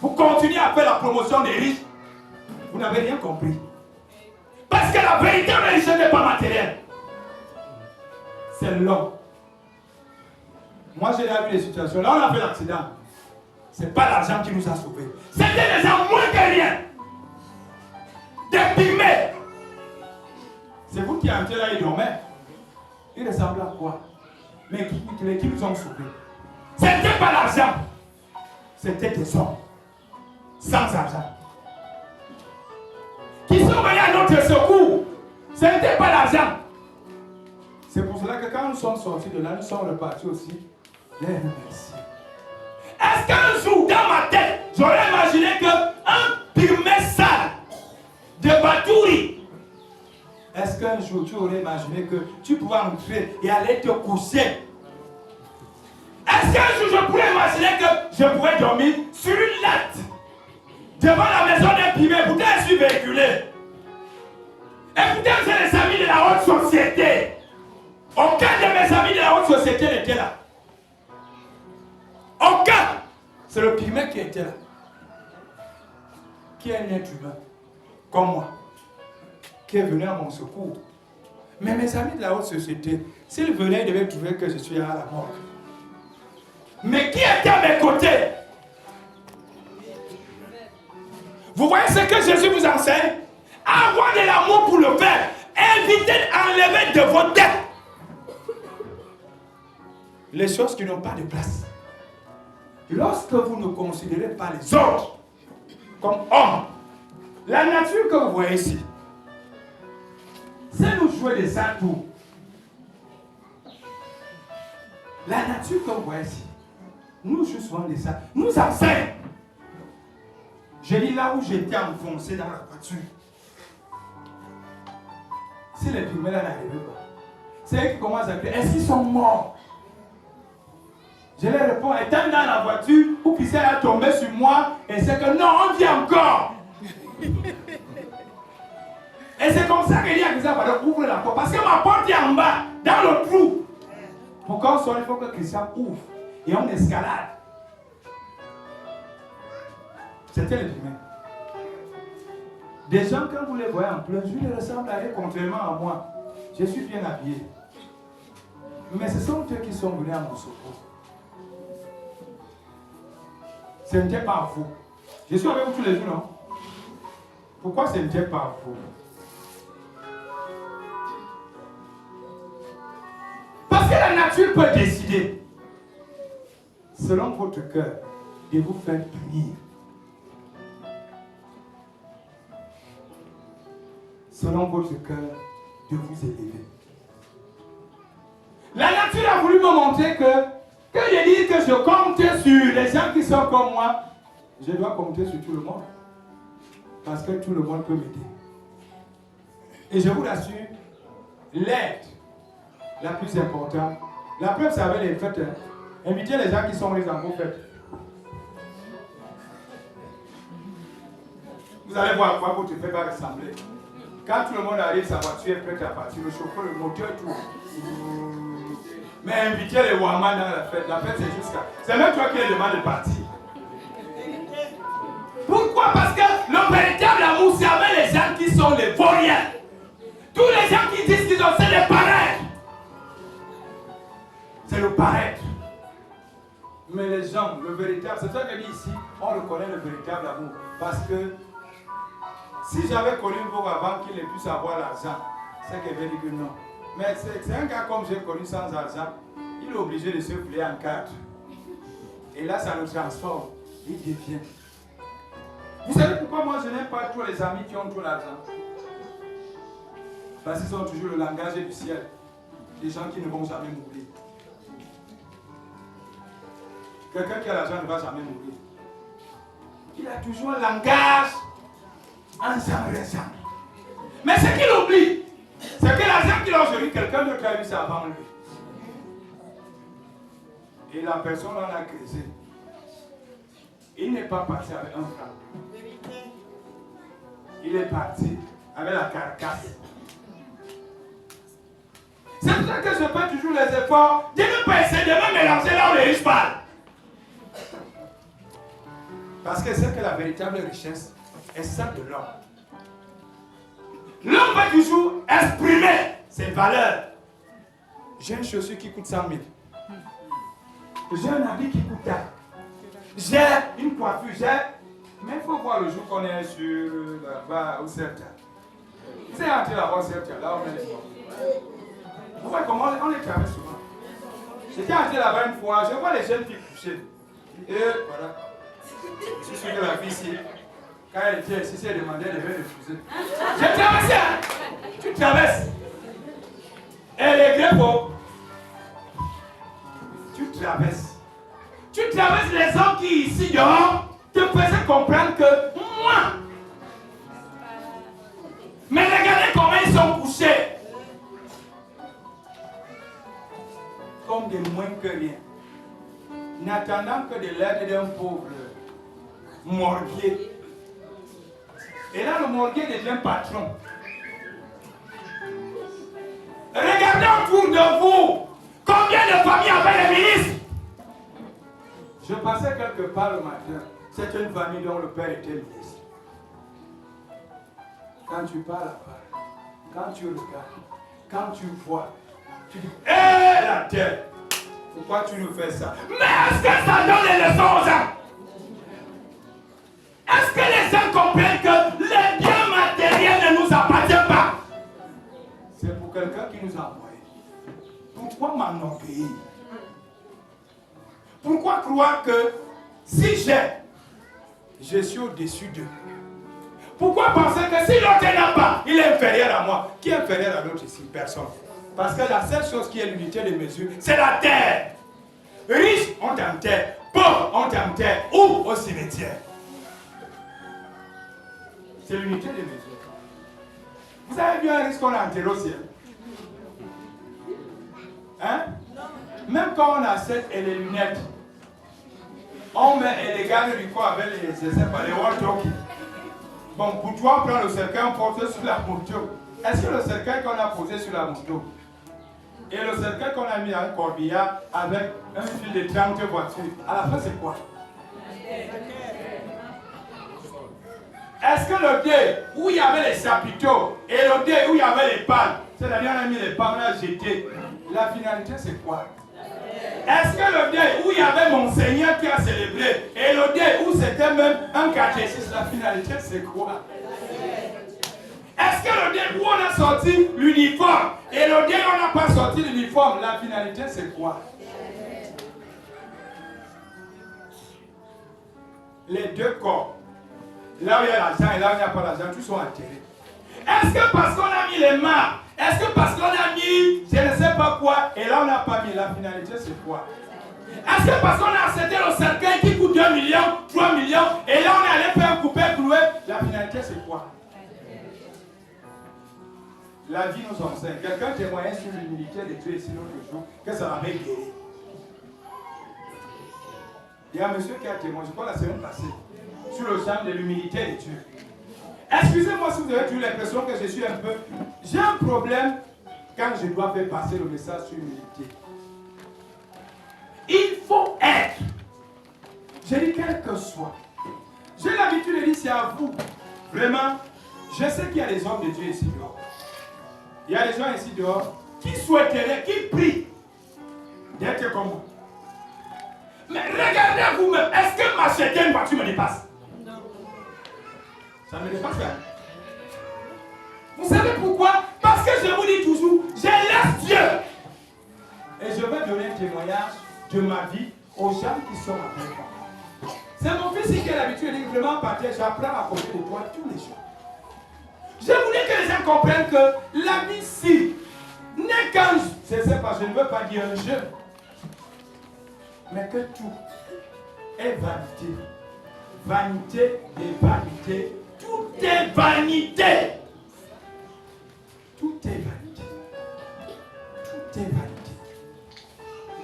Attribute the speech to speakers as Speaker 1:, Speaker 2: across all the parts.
Speaker 1: vous continuez à faire la promotion des riches, vous n'avez rien compris. Parce que la véritable richesse n'est pas matérielle. C'est l'homme. Moi, j'ai déjà vu des situations. Là, on a fait l'accident. Ce n'est pas l'argent qui nous a sauvés. C'était des gens moins que rien. Des pygmées. C'est vous qui étiez là, ils dormaient. Ils ressemblaient à quoi? Mais qui nous ont sauvés? Ce n'était pas l'argent. C'était des hommes. Sans argent. Qui sont venus à notre secours. Ce n'était pas l'argent. C'est pour cela que quand nous sommes sortis de là, nous sommes repartis aussi. Les remercier. Est-ce qu'un jour, dans ma tête, j'aurais imaginé qu'un pygmée sale de Batouri, est-ce qu'un jour tu aurais imaginé que tu pouvais entrer et aller te coucher? Est-ce qu'un jour je pourrais imaginer que je pouvais dormir sur une latte devant la maison d'un pygmée? Pourtant je suis véhiculé. Et pourtant c'est les amis de la haute société. Aucun de mes amis de la haute société n'était là. Aucun. C'est le pygmée qui était là. Qui est un être humain, comme moi, qui est venu à mon secours. Mais mes amis de la haute société, s'ils venaient, ils devaient trouver que je suis à la mort. Mais qui était à mes côtés? Vous voyez ce que Jésus vous enseigne? Avoir de l'amour pour le Père. Évitez d'enlever de vos têtes les choses qui n'ont pas de place. Lorsque vous ne considérez pas les autres comme hommes, la nature que vous voyez ici, c'est nous jouer des atouts. La nature que vous voyez ici, nous jouons souvent des atouts. Nous enseignons. Je dis là où j'étais enfoncé dans la voiture. Si les pygmées là n'arrivaient pas, c'est eux qui commencent à crier, est-ce qu'ils sont morts? Je leur réponds, étant dans la voiture, ou puis ça a tombé sur moi, et c'est que non, on vit encore. Et c'est comme ça qu'il y a que ça va ouvrir la porte. Parce que ma porte est en bas, dans le trou. Pour qu'on soit, il faut que Christian ouvre. Et on escalade. C'était les pygmées. Des gens, quand vous les voyez en plein jour, ils ressemblent à eux, contrairement à moi. Je suis bien habillé. Mais ce sont eux qui sont venus à mon secours. Ce n'était pas vous. Je suis avec vous tous les jours, non? Pourquoi ce n'était pas vous? Parce que la nature peut décider, selon votre cœur, de vous faire punir. Selon votre cœur, de vous élever. La nature a voulu me montrer que je dis que je compte sur les gens qui sont comme moi, je dois compter sur tout le monde. Parce que tout le monde peut m'aider. Et je vous rassure, l'aide la plus importante, la preuve, c'est avec les fêtes. Invitez les gens qui sont riches dans vos fêtes. Vous allez voir à quoi votre fête va ressembler. Quand tout le monde arrive, sa voiture est prête à partir, le chauffeur, le moteur, tout. Mais invitez les Waman dans la fête. La fête, c'est jusqu'à... C'est même toi qui les demande de partir. Pourquoi? Parce que le véritable amour, c'est avec les gens qui sont les vauriens. Tous les gens qui disent qu'ils ont, c'est les paraître. C'est le paraître. Mais les gens, le véritable, c'est ça que je dis ici, on reconnaît le véritable amour. Parce que si j'avais connu Bob avant qu'il ait pu savoir l'argent, c'est qu'il avait dit que non. Mais c'est un gars comme j'ai connu sans argent, il est obligé de se plier en quatre. Et là, ça le transforme. Il devient. Vous savez pourquoi moi je n'aime pas tous les amis qui ont tout l'argent? Parce qu'ils ont toujours le langage du ciel. Des gens qui ne vont jamais mourir. Quelqu'un qui a l'argent ne va jamais mourir. Il a toujours un langage ensemble. Mais ce qu'il oublie, c'est que l'argent qu'il a aujourd'hui, quelqu'un d'autre a eu ça avant lui. Et la personne en a creusé. Il n'est pas parti avec un franc. Il est parti avec la carcasse. C'est pour ça que je fais toujours les efforts de ne pas essayer de me mélanger là où les riches parlent. Parce que c'est que la véritable richesse est celle de l'homme. L'homme va toujours exprimer ses valeurs. J'ai une chaussure qui coûte 100 000. J'ai un habit qui coûte tant. J'ai une coiffure. Mais il faut voir le jour qu'on est sur là-bas au Sertia. Vous êtes entré là-bas au Sertia, là on est souvent. Vous voyez comment on est travaillé souvent. J'étais entré là-bas une fois, je vois les jeunes filles couchées. Et voilà. Je suis sûr que la fille ici, quand elle était ici, elle demandait de venir refuser. J'ai traversé, hein? Tu traverses. Elle est greffo. Tu traverses. Tu traverses les hommes qui ici dehors te faisaient comprendre que moi. Mais regardez comment ils sont couchés. Comme des moins que rien. N'attendant que de l'aide d'un pauvre morguier. Et là, le morguier devient patron. Regardez autour de vous. Combien de familles avaient les ministres? Je passais quelque part le matin. C'était une famille dont le père était ministre. Quand tu parles là-bas, quand tu regardes, quand tu vois, tu dis, hé la terre, pourquoi tu nous fais ça? Mais est-ce que ça donne les leçons aux gens? Est-ce que les gens comprennent que les biens matériels ne nous appartiennent pas? C'est pour quelqu'un qui nous a envoyés. Pourquoi m'enorgueillir? Pourquoi croire que si je suis au-dessus d'eux? Pourquoi penser que si l'autre n'a pas, il est inférieur à moi? Qui est inférieur à l'autre ici? Personne. Parce que la seule chose qui est l'unité de mesure, c'est la terre. Riche, on t'enterre. Pauvre, on t'enterre. Ou au cimetière. C'est l'unité de mesure. Vous avez vu un risque qu'on a enterré au ciel? Hein? Même quand on achète et les lunettes, on met les gardes du corps avec les walkie-talkies. Bon, pour toi, on prend le cercueil, on porte sur la moto. Est-ce que le cercueil qu'on a posé sur la moto et le cercueil qu'on a mis à un corbillard avec un fil de 30 voitures, à la fin, c'est quoi? Est-ce que le dé où il y avait les chapiteaux et le dé où il y avait les palmes, c'est-à-dire on a mis les palmes, on a jeté, la finalité c'est quoi? Est-ce que le dé où il y avait Monseigneur qui a célébré et le dé où c'était même un catéchisme, la finalité c'est quoi? Est-ce que le dé où on a sorti l'uniforme et le dé où on n'a pas sorti l'uniforme, la finalité c'est quoi? Les deux corps, là où il y a l'argent et là où il n'y a pas l'argent, tous sont enterrés. Est-ce que parce qu'on a mis les mains, est-ce que parce qu'on a mis je ne sais pas quoi et là on n'a pas mis, la finalité c'est quoi? Est-ce que parce qu'on a accepté le cercueil qui coûte 2 millions, 3 millions et là on est allé faire un coupé cloué, la finalité c'est quoi? La vie nous enseigne. Quelqu'un témoignait sur l'humilité de Dieu ici l'autre jour que ça m'avait guéri. Il y a un monsieur qui a témoigné, je crois la semaine passée, sur le champ de l'humilité de Dieu. Excusez-moi si vous avez eu l'impression que je suis un peu... J'ai un problème quand je dois faire passer le message sur l'humilité. Il faut être. Je dis quel que soit. J'ai l'habitude de dire c'est à vous. Vraiment, je sais qu'il y a des hommes de Dieu ici dehors. Il y a des gens ici dehors qui souhaiteraient, qui prient d'être comme vous. Mais regardez vous-même, est-ce que m'acheter une voiture me dépasse? Non. Ça ne me dépasse pas. Vous savez pourquoi? Parce que je vous dis toujours, je laisse Dieu. Et je vais donner un témoignage de ma vie aux gens qui sont avec moi. C'est mon fils qui a l'habitude de dire vraiment partir, j'apprends à côté de toi tous les jours. Je voulais que les gens comprennent que la vie ici n'est qu'un, je ne sais pas, je ne veux pas dire un jeu, mais que tout est vanité. Vanité et vanité. Tout est vanité. Tout est vanité. Tout est vanité.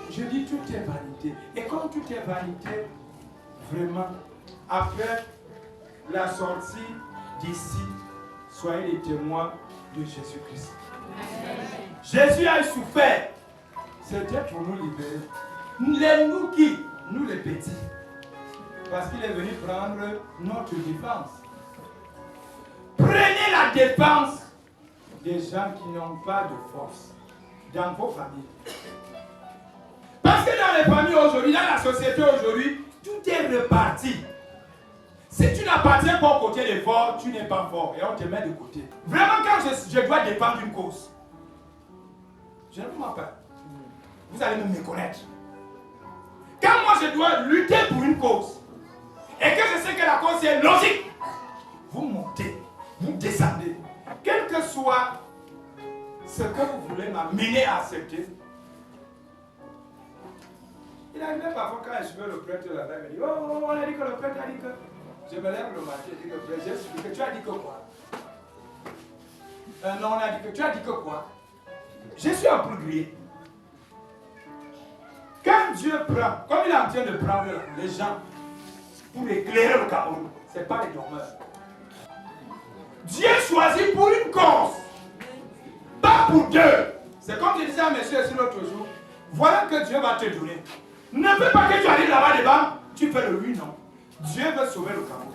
Speaker 1: Je dis tout est vanité. Et comme tout est vanité, vraiment, après la sortie d'ici, soyez les témoins de Jésus-Christ. Jésus a souffert. C'était pour nous libérer. Nous qui? Nous les petits. Parce qu'il est venu prendre notre défense. Prenez la défense des gens qui n'ont pas de force dans vos familles. Parce que dans les familles aujourd'hui, dans la société aujourd'hui, tout est reparti. Si tu n'appartiens pas au côté des forts, tu n'es pas fort et on te met de côté. Vraiment, quand je dois défendre une cause, je ne vous mens pas. Vous allez me méconnaître. Quand moi je dois lutter pour une cause et que je sais que la cause est logique, vous montez, vous descendez. Quel que soit ce que vous voulez m'amener à accepter. Il arrivait parfois quand je suis le prêtre là-bas, il me dit, oh, on a dit que le prêtre a dit que... Je me lève le matin, je dis que frère, j'ai expliqué, tu as dit que quoi? Non, on a dit que tu as dit que quoi? Je suis un peu grillé. Quand Dieu prend, comme il est en train de prendre les gens pour éclairer le Cameroun, ce n'est pas les dormeurs. Dieu choisit pour une cause, pas pour deux. C'est comme je disais à monsieur ici l'autre jour, voilà que Dieu va te donner. Ne fais pas que tu arrives là-bas devant, tu fais le oui, non. Dieu veut sauver le Cameroun.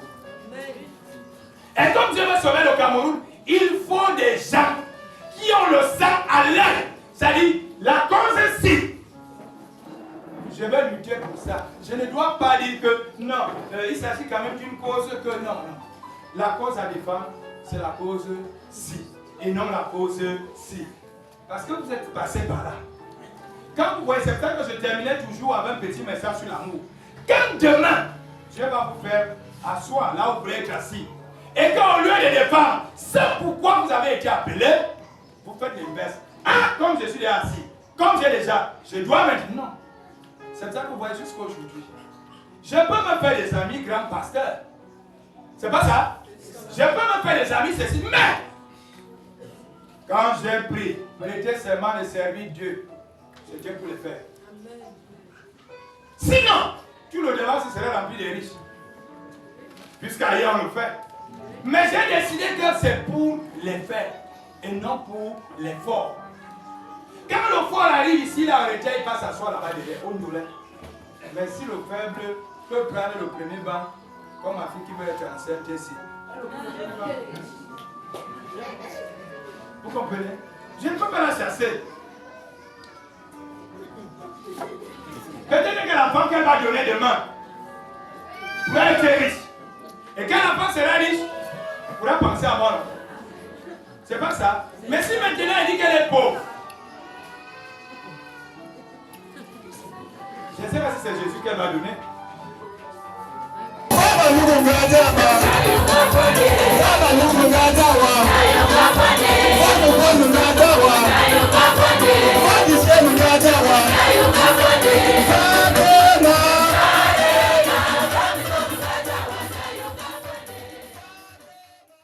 Speaker 1: Et comme Dieu veut sauver le Cameroun, il faut des gens qui ont le sang à l'air. C'est-à-dire, la cause ci. Je vais lutter pour ça. Je ne dois pas dire que non, il s'agit quand même d'une cause que non. La cause à défendre, c'est la cause ci. Et non la cause ci. Parce que vous êtes passé par là. Quand vous voyez, c'est ça que je terminais toujours avec un petit message sur l'amour. Quand demain, Dieu va vous faire asseoir là où vous voulez être assis. Et qu'au lieu de défendre, c'est pourquoi vous avez été appelé, vous faites l'inverse. Ah, comme je suis déjà assis, comme j'ai déjà, je dois maintenant. Non. C'est ça que vous voyez jusqu'à aujourd'hui. Je peux me faire des amis grands pasteurs. C'est pas ça? Je peux me faire des amis ceci, mais quand j'ai pris, prêter serment de servir Dieu, c'est Dieu pour le faire. Sinon, tout le débat ce serait rempli de riches. Puisqu'ailleurs on le fait. Mais j'ai décidé que c'est pour les faire et non pour les forts. Quand le fort arrive ici, il est arrêté, il passe s'asseoir là-bas derrière, au noulet. Mais si le faible peut prendre le premier banc, comme ma fille qui veut être enceinte ici. Vous comprenez? Je ne peux pas la chasser. Peut-être que l'enfant qu'elle va donner demain pourra être riche. Et quand l'enfant sera riche, il pourra penser à moi. C'est pas ça. Mais si maintenant elle dit qu'elle est pauvre, je ne sais pas si c'est Jésus qu'elle va donner. Baba,